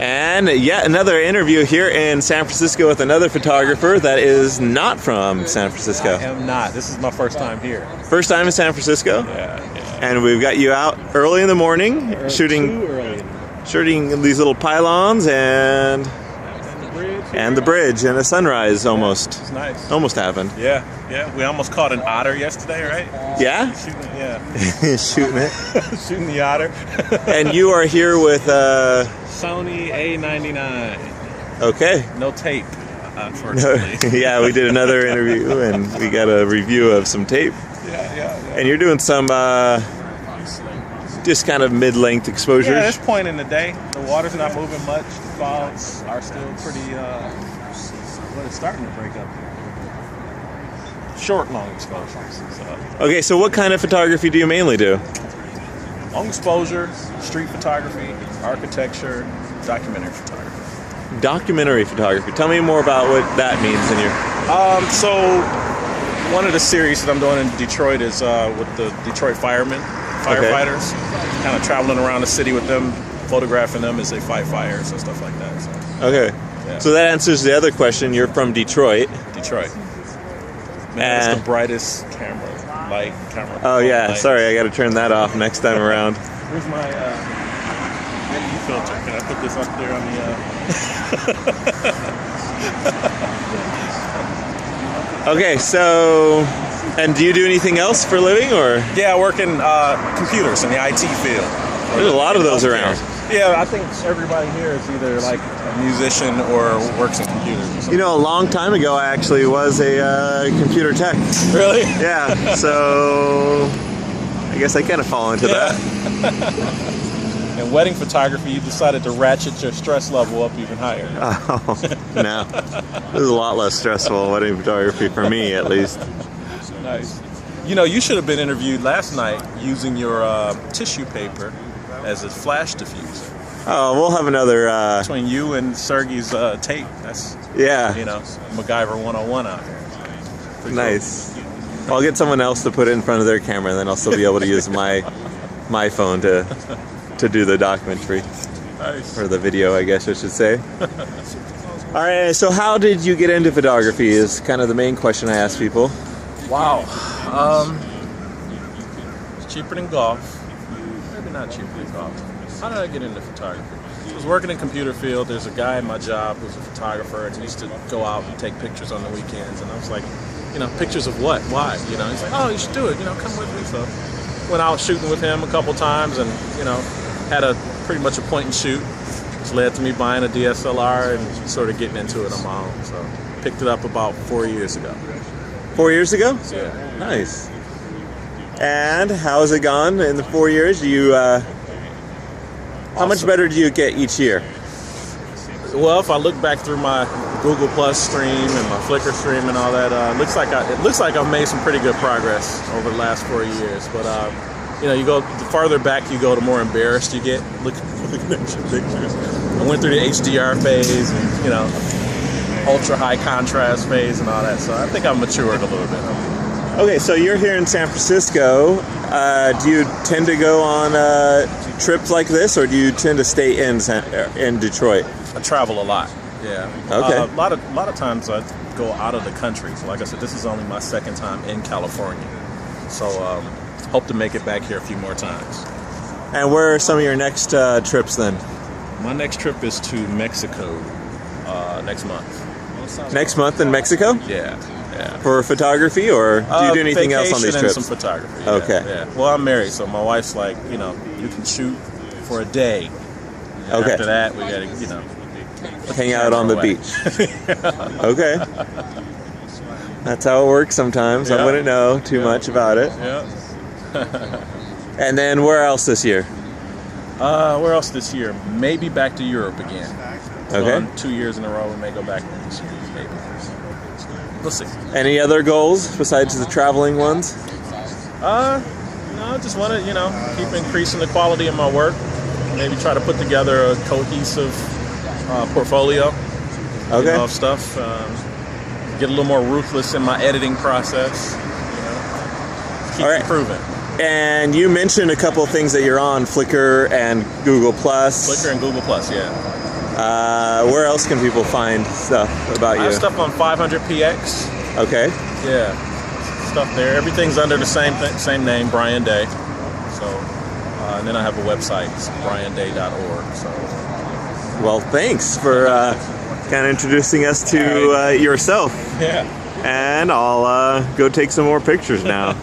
And yet another interview here in San Francisco with another photographer that is not from San Francisco. I am not. This is my first time here. First time in San Francisco? Yeah. And we've got you out early in the morning shooting these little pylons and the bridge and a sunrise almost. It's nice. Almost happened. Yeah. We almost caught an otter yesterday, right? Yeah? Shooting it. Shooting the otter. And you are here with Sony A99. Okay. No tape, unfortunately. Yeah, we did another interview and we got a review of some tape. Yeah. And you're doing some just kind of mid-length exposures. Yeah, at this point in the day, the water's not moving much. The clouds are still pretty, it's starting to break up here. Short, long exposures. Okay, so what kind of photography do you mainly do? Long exposure, street photography, architecture, documentary photography. Documentary photography. Tell me more about what that means in your... So one of the series that I'm doing in Detroit is with the Detroit firefighters. Okay. Kind of traveling around the city with them, photographing them as they fight fires and stuff like that. So, okay. Yeah. So that answers the other question. You're from Detroit. Man, it's the brightest camera. Oh yeah, light. Sorry, I got to turn that off next time around. Where's my UV filter? Can I put this up there on the? Okay, so, and do you do anything else for a living, or? Yeah, I work in computers in the IT field. There's a lot of those around. Yeah, I think everybody here is either like a musician or works in computers. Or something. You know, a long time ago, I actually was a computer tech. Really? Yeah. So I guess I kind of fall into that. In wedding photography, you decided to ratchet your stress level up even higher. Oh, no. This is a lot less stressful wedding photography for me, at least. Nice. You know, you should have been interviewed last night using your tissue paper as a flash diffuser. Oh, we'll have another... Between you and Sergey's tape. That's, MacGyver 101 out here. Pretty nice. Cool. Well, I'll get someone else to put it in front of their camera, and then I'll still be able to use my phone to do the documentary. Nice. Or the video, I guess I should say. All right, so how did you get into photography is kind of the main question I ask people. Wow. It's cheaper than golf. Maybe not cheaper than golf. How did I get into photography? I was working in computer field. There's a guy in my job who's a photographer and he used to go out and take pictures on the weekends. And I was like, pictures of what? Why? He's like, oh, you should do it. Come with me. So went out shooting with him a couple times and, had a pretty much a point and shoot, which led to me buying a DSLR and sort of getting into it on my own. So picked it up about 4 years ago. 4 years ago? Yeah. Nice. And how has it gone in the 4 years? Do you, how much better do you get each year? Well, if I look back through my Google Plus stream and my Flickr stream and all that, it looks like I've made some pretty good progress over the last 4 years. But you go the farther back you go, the more embarrassed you get looking at your pictures. I went through the HDR phase and ultra high contrast phase and all that. So I think I've matured a little bit. Okay, so you're here in San Francisco. Do you tend to go on trips like this, or do you tend to stay in Detroit? I travel a lot. Yeah. Okay. A lot of times I go out of the country. So like I said, this is only my second time in California. So hope to make it back here a few more times. And where are some of your next trips then? My next trip is to Mexico next month. Next month in Mexico? Yeah. For photography, or do you do anything else on these trips? Some photography. Okay. Yeah. Well, I'm married, so my wife's like, you can shoot for a day. And okay. After that, we gotta, hang out on the beach. Okay. That's how it works sometimes. Yeah. I wouldn't know too much about it. Yeah. And then where else this year? Where else this year? Maybe back to Europe again. Okay. 2 years in a row, we may go back this year. Maybe. We'll see. Any other goals besides the traveling ones? No, I just want to, keep increasing the quality of my work. Maybe try to put together a cohesive portfolio. Okay. Of stuff. Get a little more ruthless in my editing process. Keep improving. And you mentioned a couple of things that you're on, Flickr and Google Plus. Flickr and Google Plus, yeah. Where else can people find stuff about I you? have stuff on 500px. Okay. Yeah, stuff there. Everything's under the same name, Brian Day. So, and then I have a website, it's brianday.org. So, well, thanks for kind of introducing us to yourself. yeah. And I'll go take some more pictures now.